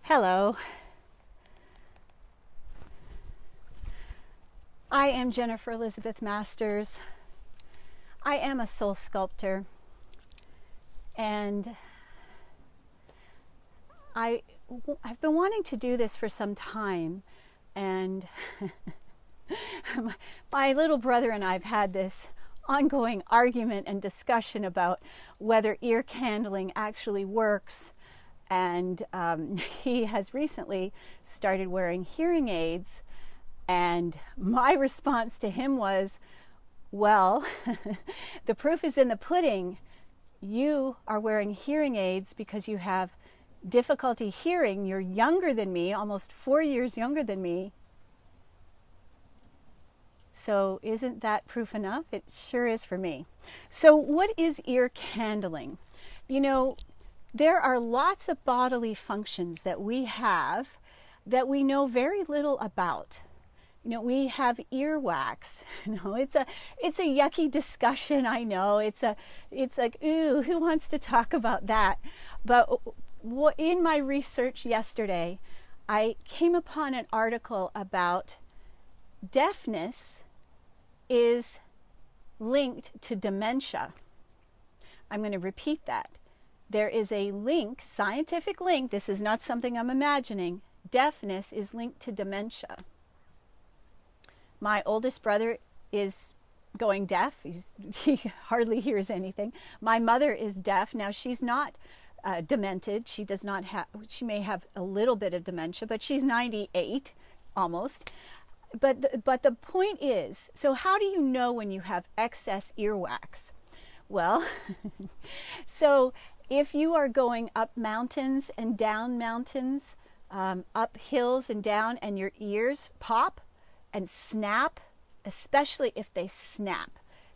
Hello, I am Jennifer Elizabeth Masters. I am a soul sculptor, and I've been wanting to do this for some time, and my little brother and I have had this ongoing argument and discussion about whether ear candling actually works. And he has recently started wearing hearing aids. And my response to him was, well, the proof is in the pudding. You are wearing hearing aids because you have difficulty hearing. You're younger than me, almost 4 years younger than me. So isn't that proof enough? It sure is for me. So what is ear candling? You know, there are lots of bodily functions that we have that we know very little about. You know, we have earwax. You know, it's a yucky discussion. I know it's like, ooh, who wants to talk about that? But in my research yesterday, I came upon an article about deafness is linked to dementia. I'm going to repeat that. There is a link, scientific link. This is not something I'm imagining. Deafness is linked to dementia. My oldest brother is going deaf. He hardly hears anything. My mother is deaf. Now, she's not demented. She does not have, she may have a little bit of dementia, but she's 98 almost. But the point is, so how do you know when you have excess earwax? Well, so if you are going up mountains and down mountains, up hills and down, and your ears pop and snap, especially if they snap,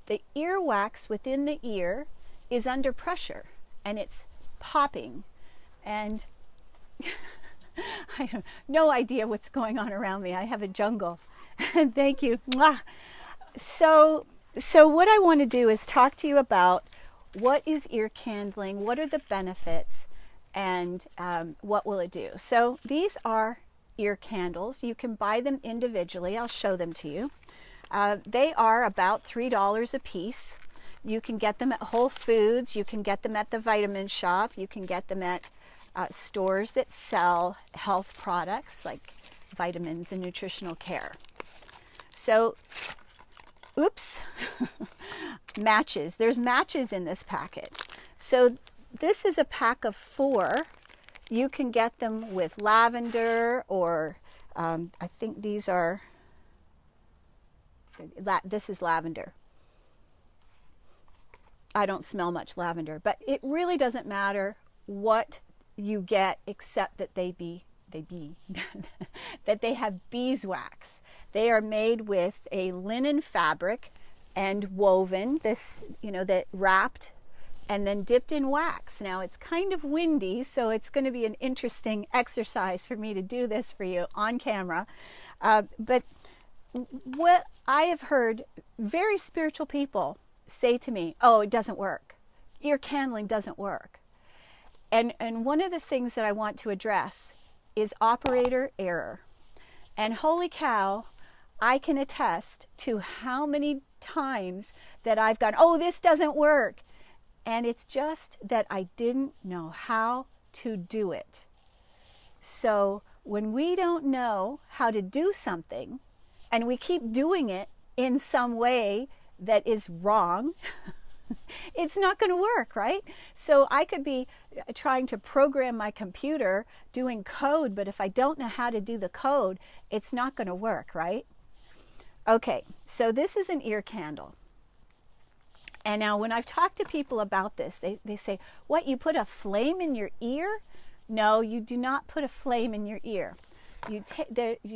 the earwax within the ear is under pressure and it's popping. And I have no idea what's going on around me. I have a jungle. Thank you. Mwah. So what I want to do is talk to you about what is ear candling, what are the benefits, and what will it do. So these are ear candles. You can buy them individually. I'll show them to you. They are about $3 a piece. You can get them at Whole Foods. You can get them at the vitamin shop. You can get them at stores that sell health products like vitamins and nutritional care. So, oops, matches. There's matches in this packet. So this is a pack of 4. You can get them with lavender, or I think these are, this is lavender. I don't smell much lavender, but it really doesn't matter what you get, except that that they have beeswax. They are made with a linen fabric and woven, this, you know, that wrapped and then dipped in wax. Now it's kind of windy, so it's going to be an interesting exercise for me to do this for you on camera. But what I have heard very spiritual people say to me, oh, it doesn't work. Ear candling doesn't work. And one of the things that I want to address is operator error. And holy cow, I can attest to how many times that I've gone, oh, this doesn't work. And it's just that I didn't know how to do it. So when we don't know how to do something and we keep doing it in some way that is wrong, it's not going to work, right? So I could be trying to program my computer doing code, but if I don't know how to do the code, it's not going to work, right? Okay, so this is an ear candle. And now when I've talked to people about this, they say, what, you put a flame in your ear? No, you do not put a flame in your ear. You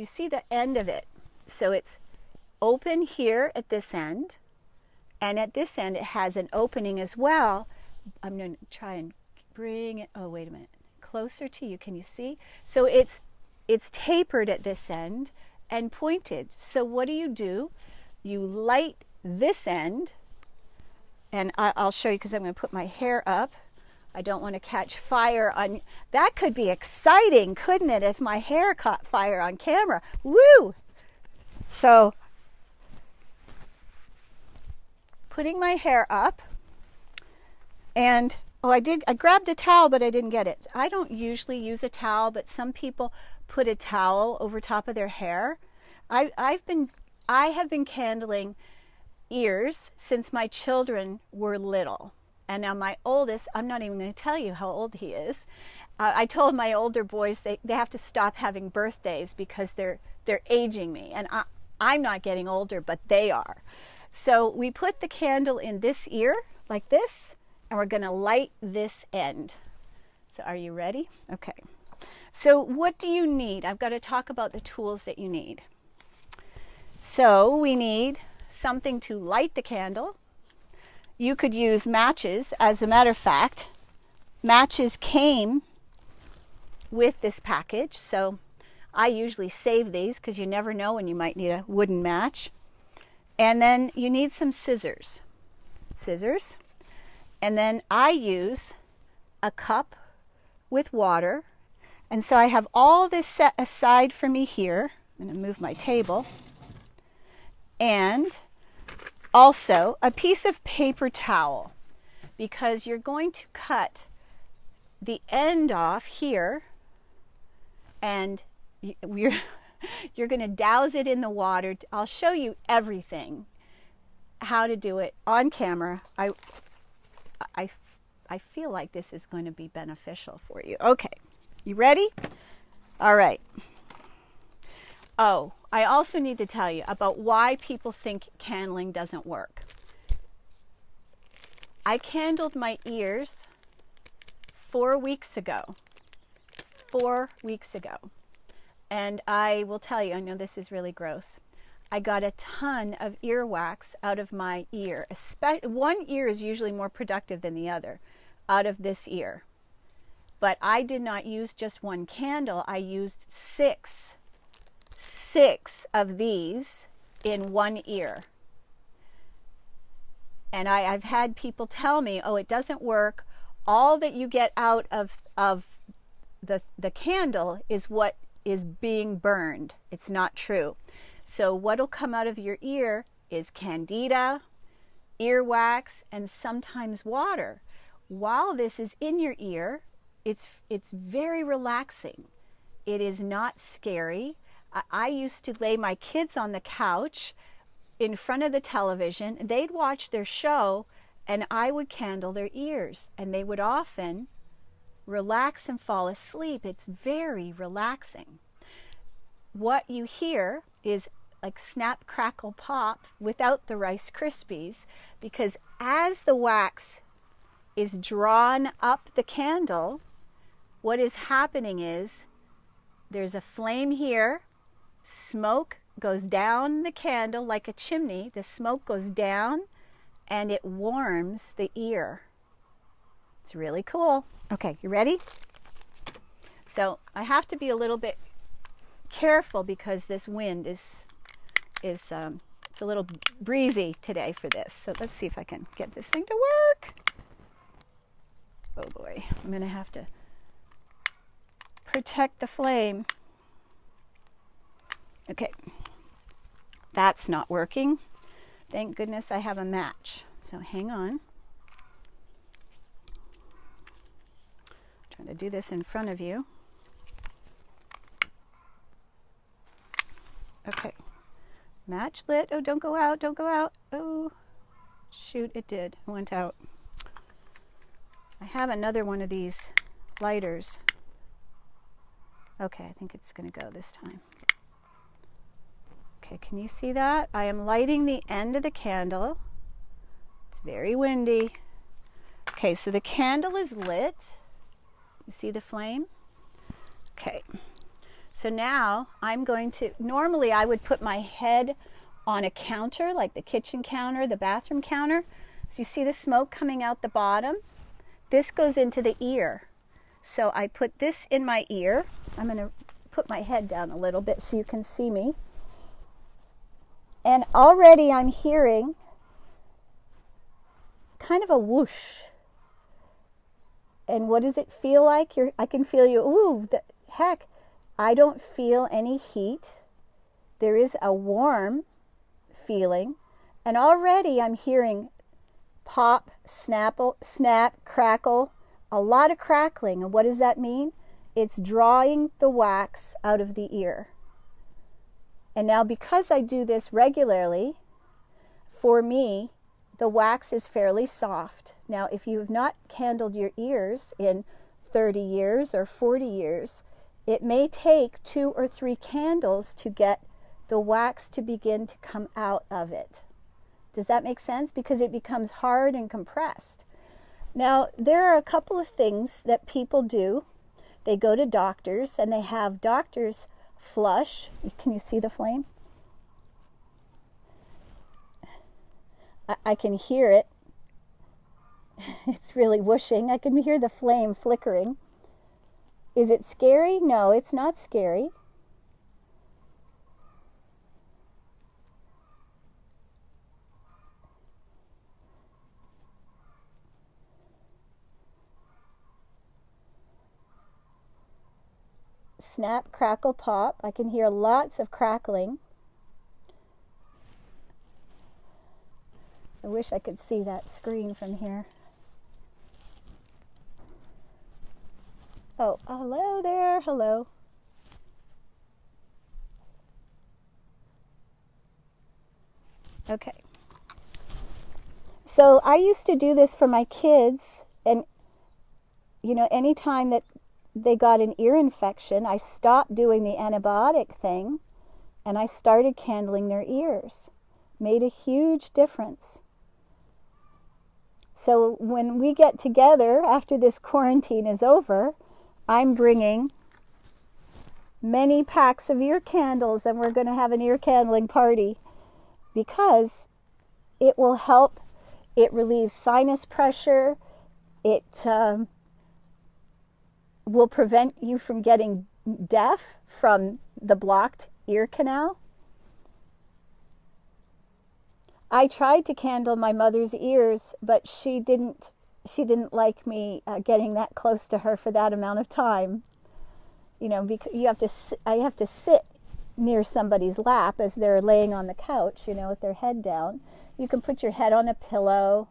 see the end of it. So it's open here at this end. And at this end, it has an opening as well. I'm going to try and bring it, oh, wait a minute, closer to you. Can you see? So it's tapered at this end and pointed. So what do? You light this end, and I'll show you because I'm going to put my hair up. I don't want to catch fire on. That could be exciting, couldn't it, if my hair caught fire on camera? Woo! So, putting my hair up, and I grabbed a towel, but I didn't get it. I don't usually use a towel, but some people put a towel over top of their hair. I have been candling ears since my children were little. And now my oldest, I'm not even going to tell you how old he is. I told my older boys they have to stop having birthdays because they're aging me. And I'm not getting older, but they are. So we put the candle in this ear like this, and we're going to light this end. So are you ready? Okay. So what do you need? I've got to talk about the tools that you need. So we need something to light the candle. You could use matches. As a matter of fact, matches came with this package, so I usually save these because you never know when you might need a wooden match. And then you need some scissors. And then I use a cup with water. And so I have all this set aside for me here. I'm going to move my table. And also a piece of paper towel, because you're going to cut the end off here, and you're going to douse it in the water. I'll show you everything, how to do it on camera. I feel like this is going to be beneficial for you. Okay, you ready? All right. Oh, I also need to tell you about why people think candling doesn't work. I candled my ears 4 weeks ago. 4 weeks ago. And I will tell you, I know this is really gross, I got a ton of earwax out of my ear. One ear is usually more productive than the other, out of this ear. But I did not use just one candle. I used six of these in one ear. And I've had people tell me, oh, it doesn't work. All that you get out of the candle is what is being burned. It's not true. So what'll come out of your ear is candida, earwax, and sometimes water. While this is in your ear, it's very relaxing. It is not scary. I used to lay my kids on the couch in front of the television. They'd watch their show, and I would candle their ears, and they would often relax and fall asleep. It's very relaxing. What you hear is like snap, crackle, pop without the Rice Krispies, because as the wax is drawn up the candle, what is happening is there's a flame here, smoke goes down the candle like a chimney, the smoke goes down and it warms the ear. It's really cool. Okay, you ready? So I have to be a little bit careful because this wind it's a little breezy today for this. So let's see if I can get this thing to work. Oh boy, I'm gonna have to protect the flame. Okay, that's not working. Thank goodness I have a match. So hang on. Trying to do this in front of you. Okay, match lit. Oh, don't go out, don't go out. Oh, shoot, it did. It went out. I have another one of these lighters. Okay, I think it's going to go this time. Okay, can you see that? I am lighting the end of the candle. It's very windy. Okay, so the candle is lit. You see the flame? Okay, so now I'm going to, normally I would put my head on a counter, like the kitchen counter, the bathroom counter. So you see the smoke coming out the bottom? This goes into the ear. So I put this in my ear. I'm going to put my head down a little bit so you can see me. And already I'm hearing kind of a whoosh. And what does it feel like? I can feel you. Ooh, heck, I don't feel any heat. There is a warm feeling. And already I'm hearing pop, snap, crackle, a lot of crackling. And what does that mean? It's drawing the wax out of the ear. And now because I do this regularly, for me, the wax is fairly soft. Now, if you have not candled your ears in 30 years or 40 years, it may take 2 or 3 candles to get the wax to begin to come out of it. Does that make sense? Because it becomes hard and compressed. Now, there are a couple of things that people do. They go to doctors and they have doctors flush. Can you see the flame? I can hear it. It's really whooshing. I can hear the flame flickering. Is it scary? No, it's not scary. Snap, crackle, pop. I can hear lots of crackling. I wish I could see that screen from here. Oh, hello there. Hello. Okay. So I used to do this for my kids, and you know, anytime that they got an ear infection, I stopped doing the antibiotic thing and I started candling their ears. Made a huge difference. So when we get together after this quarantine is over, I'm bringing many packs of ear candles and we're going to have an ear candling party because it will help. It relieves sinus pressure. It will prevent you from getting deaf from the blocked ear canal. I tried to candle my mother's ears, but she didn't like me getting that close to her for that amount of time. You know, because I have to sit near somebody's lap as they're laying on the couch, you know, with their head down. You can put your head on a pillow.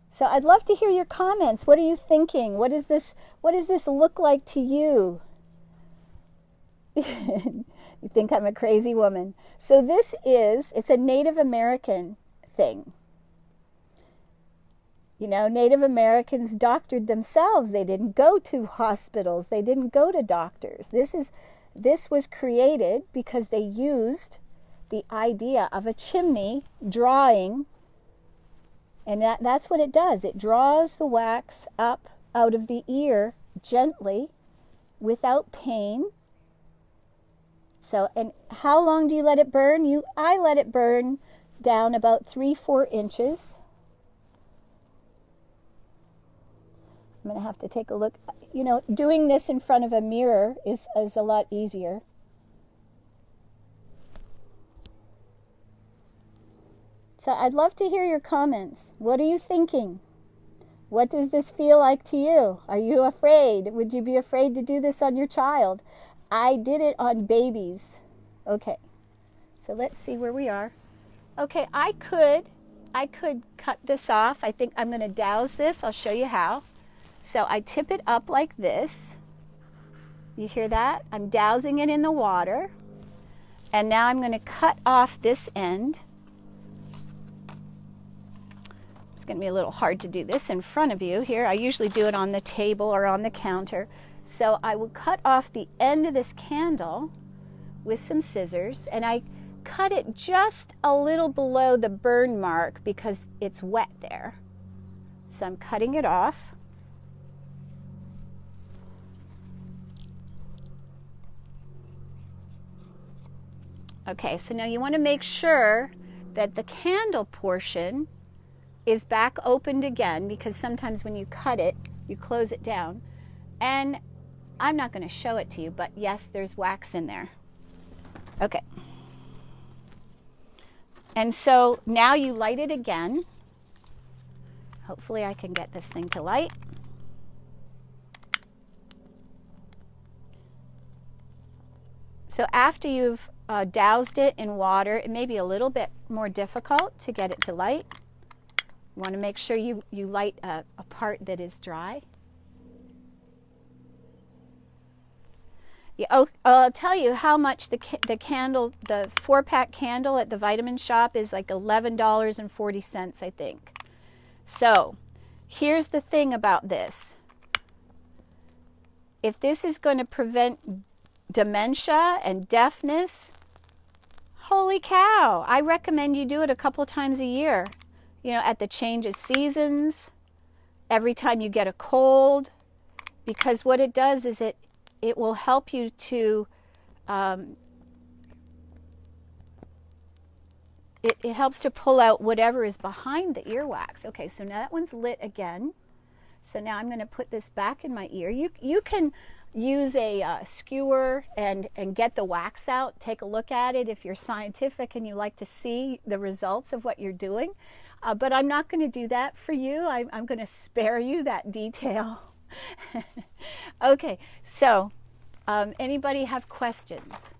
So I'd love to hear your comments. What are you thinking? What does this look like to you? You think I'm a crazy woman. So it's a Native American thing. You know, Native Americans doctored themselves. They didn't go to hospitals. They didn't go to doctors. This was created because they used the idea of a chimney drawing, and that's what it does. It draws the wax up out of the ear gently without pain. So, and how long do you let it burn? I let it burn down about 3-4 inches. I'm going to have to take a look. You know, doing this in front of a mirror is a lot easier. So I'd love to hear your comments. What are you thinking? What does this feel like to you? Are you afraid? Would you be afraid to do this on your child? I did it on babies. Okay, so let's see where we are. Okay, I could cut this off. I think I'm going to douse this. I'll show you how. So I tip it up like this. You hear that? I'm dousing it in the water. And now I'm going to cut off this end. It's going to be a little hard to do this in front of you here. I usually do it on the table or on the counter. So I will cut off the end of this candle with some scissors, and I cut it just a little below the burn mark because it's wet there. So I'm cutting it off. Okay, so now you want to make sure that the candle portion is back opened again, because sometimes when you cut it, you close it down. And I'm not going to show it to you, but yes, there's wax in there. Okay. And so now you light it again. Hopefully I can get this thing to light. So after you've doused it in water, it may be a little bit more difficult to get it to light. You want to make sure you light a part that is dry. Yeah, I'll tell you how much the candle, the 4-pack candle at the vitamin shop is like $11.40, I think. So here's the thing about this. If this is going to prevent dementia and deafness, holy cow, I recommend you do it a couple times a year. You know, at the change of seasons, every time you get a cold, because what it does is it will help you to, it helps to pull out whatever is behind the earwax. Okay, so now that one's lit again. So now I'm going to put this back in my ear. You can use a skewer and get the wax out. Take a look at it if you're scientific and you like to see the results of what you're doing. But I'm not going to do that for you. I'm going to spare you that detail. Okay, so anybody have questions?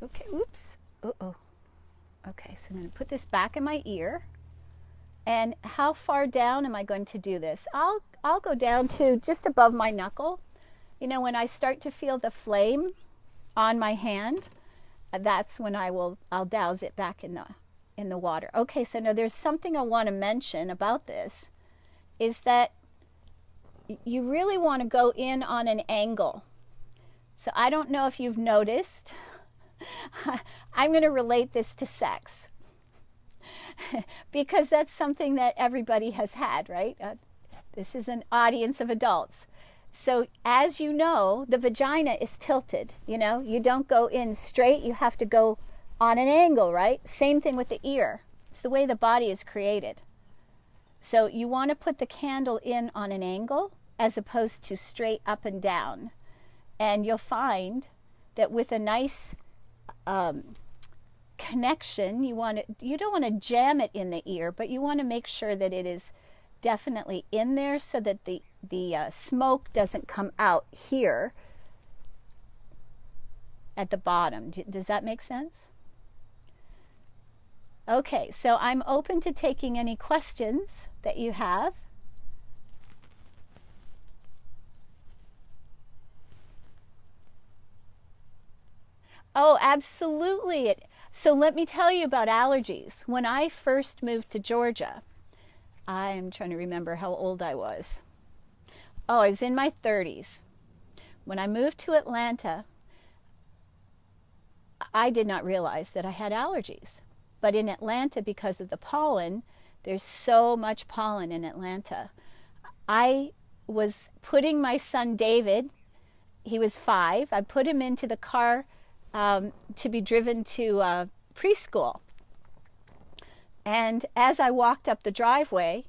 Okay, oops. Uh-oh. Okay, so I'm going to put this back in my ear. And how far down am I going to do this? I'll go down to just above my knuckle. You know, when I start to feel the flame on my hand, that's when I'll douse it back in the water. Okay, so now there's something I want to mention about this, is that you really want to go in on an angle. So I don't know if you've noticed, I'm going to relate this to sex. Because that's something that everybody has had, right? This is an audience of adults. So as you know, the vagina is tilted. You know, you don't go in straight, you have to go on an angle, right? Same thing with the ear. It's the way the body is created. So you want to put the candle in on an angle as opposed to straight up and down. And you'll find that with a nice connection, you don't want to jam it in the ear, but you want to make sure that it is definitely in there so that the smoke doesn't come out here at the bottom. Does that make sense? Okay, so I'm open to taking any questions that you have. Oh, absolutely. So let me tell you about allergies. When I first moved to Georgia, I'm trying to remember how old I was. Oh, I was in my 30s. When I moved to Atlanta, I did not realize that I had allergies. But in Atlanta, because of the pollen, there's so much pollen in Atlanta. I was putting my son David, he was 5, I put him into the car to be driven to preschool. And as I walked up the driveway,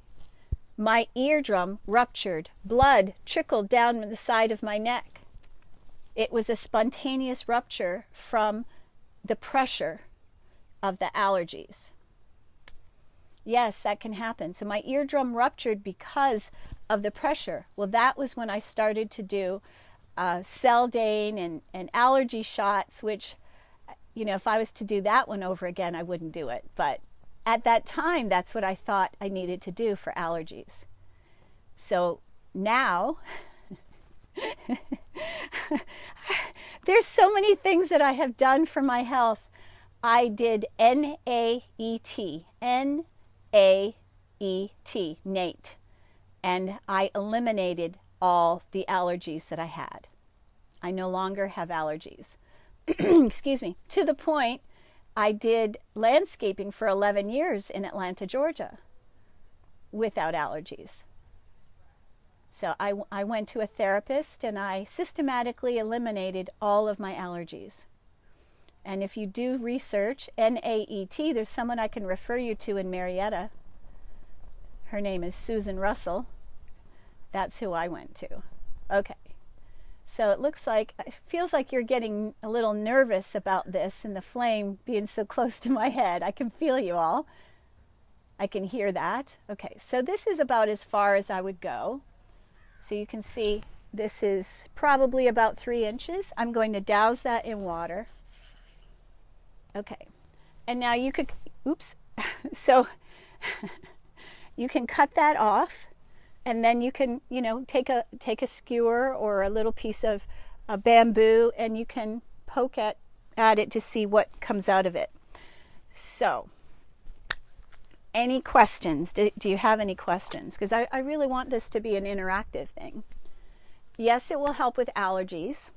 my eardrum ruptured. Blood trickled down the side of my neck. It was a spontaneous rupture from the pressure of the allergies. Yes, that can happen. So my eardrum ruptured because of the pressure. Well, that was when I started to do Seldane and allergy shots, which, you know, if I was to do that one over again, I wouldn't do it. But at that time, that's what I thought I needed to do for allergies. So now, there's so many things that I have done for my health. I did NAET, NAET, and I eliminated all the allergies that I had. I no longer have allergies. Excuse me. To the point, I did landscaping for 11 years in Atlanta, Georgia, without allergies. So I went to a therapist and I systematically eliminated all of my allergies. And if you do research NAET, there's someone I can refer you to in Marietta. Her name is Susan Russell. That's who I went to. Okay. So it feels like you're getting a little nervous about this and the flame being so close to my head. I can feel you all. I can hear that. Okay, so this is about as far as I would go. So you can see This is probably about 3 inches. I'm going to douse that in water. Okay. And now you could, oops. So you can cut that off, and then you can, take a skewer or a little piece of bamboo, and you can poke at it to see what comes out of it. So, any questions? Do you have any questions? Because I really want this to be an interactive thing. Yes, it will help with allergies.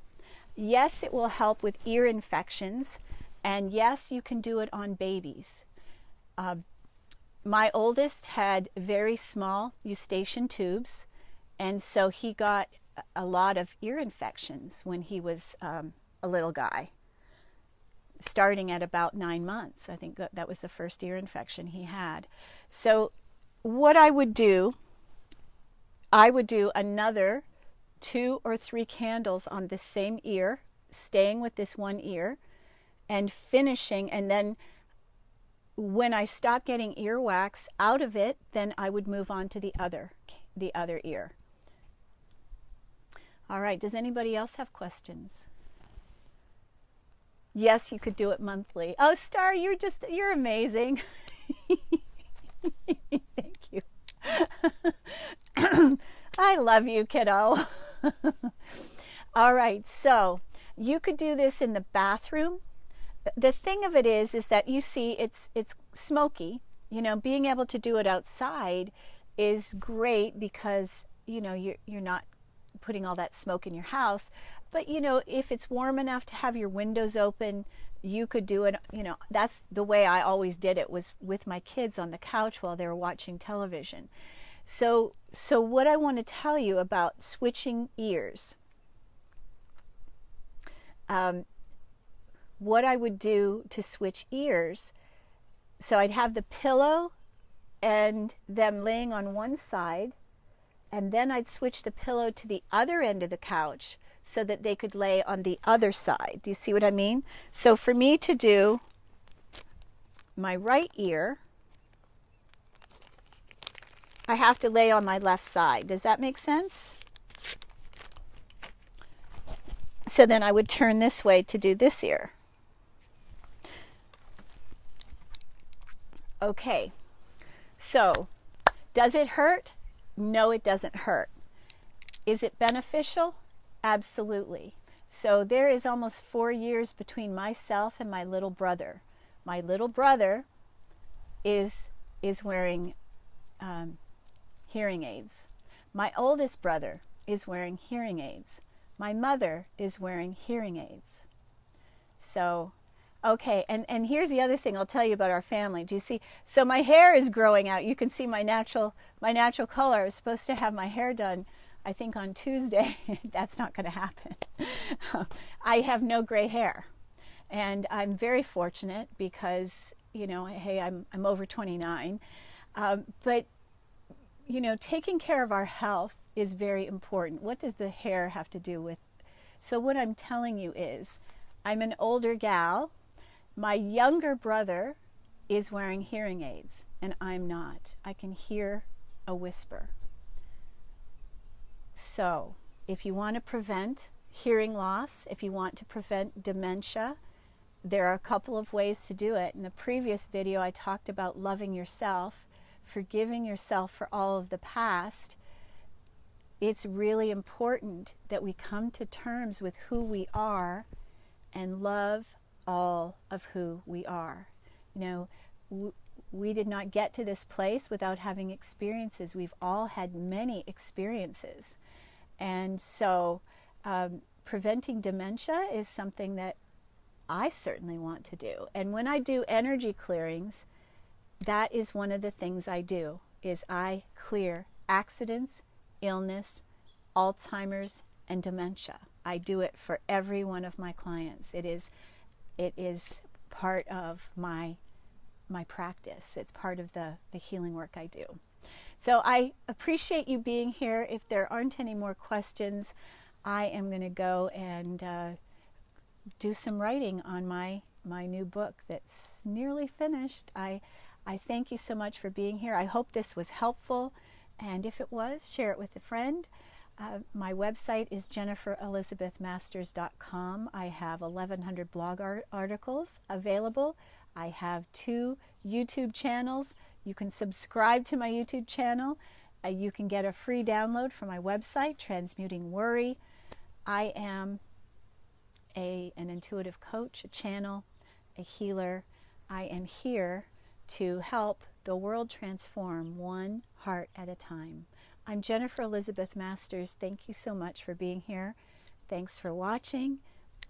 Yes, it will help with ear infections. And yes, you can do it on babies. My oldest had very small eustachian tubes, and so he got a lot of ear infections when he was a little guy, starting at about 9 months. I think that was the first ear infection he had. So what I would do another 2 or 3 candles on this same ear, staying with this one ear, and finishing, and then when I stop getting earwax out of it, then I would move on to the other ear. All right, does anybody else have questions? Yes, you could do it monthly. Oh, Star, you're amazing. Thank you. I love you, kiddo. All right, so you could do this in the bathroom. The thing of it is that you see it's smoky. Being able to do it outside is great because you're not putting all that smoke in your house. But if it's warm enough to have your windows open, you could do it. That's the way I always did it, was with my kids on the couch while they were watching television. So what I want to tell you about switching ears. What I would do to switch ears, so I'd have the pillow and them laying on one side, and then I'd switch the pillow to the other end of the couch so that they could lay on the other side. Do you see what I mean? So for me to do my right ear, I have to lay on my left side. Does that make sense? So then I would turn this way to do this ear. Okay, so does it hurt? No, it doesn't hurt. Is it beneficial? Absolutely. So there is almost 4 years between myself and my little brother. My little brother is wearing hearing aids. My oldest brother is wearing hearing aids. My mother is wearing hearing aids. So okay, and here's the other thing I'll tell you about our family. Do you see? So my hair is growing out. You can see my natural color. I was supposed to have my hair done, I think, on Tuesday. That's not going to happen. I have no gray hair, and I'm very fortunate because hey, I'm over 29. But taking care of our health is very important. What does the hair have to do with? So what I'm telling you is, I'm an older gal. My younger brother is wearing hearing aids, and I'm not. I can hear a whisper. So if you want to prevent hearing loss, if you want to prevent dementia, there are a couple of ways to do it. In the previous video, I talked about loving yourself, forgiving yourself for all of the past. It's really important that we come to terms with who we are and love all of who we are. We did not get to this place without having experiences. We've all had many experiences. And so preventing dementia is something that I certainly want to do. And when I do energy clearings, that is one of the things I do, is I clear accidents, illness, Alzheimer's, and dementia. I do it for every one of my clients. It is part of my practice. It's part of the healing work I do. So I appreciate you being here. If there aren't any more questions, I am going to go and do some writing on my new book that's nearly finished. I thank you so much for being here. I hope this was helpful, and if it was, share it with a friend. My website is jenniferelizabethmasters.com. I have 1,100 blog articles available. I have 2 YouTube channels. You can subscribe to my YouTube channel. You can get a free download from my website, Transmuting Worry. I am an intuitive coach, a channel, a healer. I am here to help the world transform one heart at a time. I'm Jennifer Elizabeth Masters. Thank you so much for being here. Thanks for watching.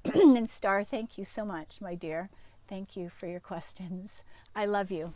And Star, thank you so much, my dear. Thank you for your questions. I love you.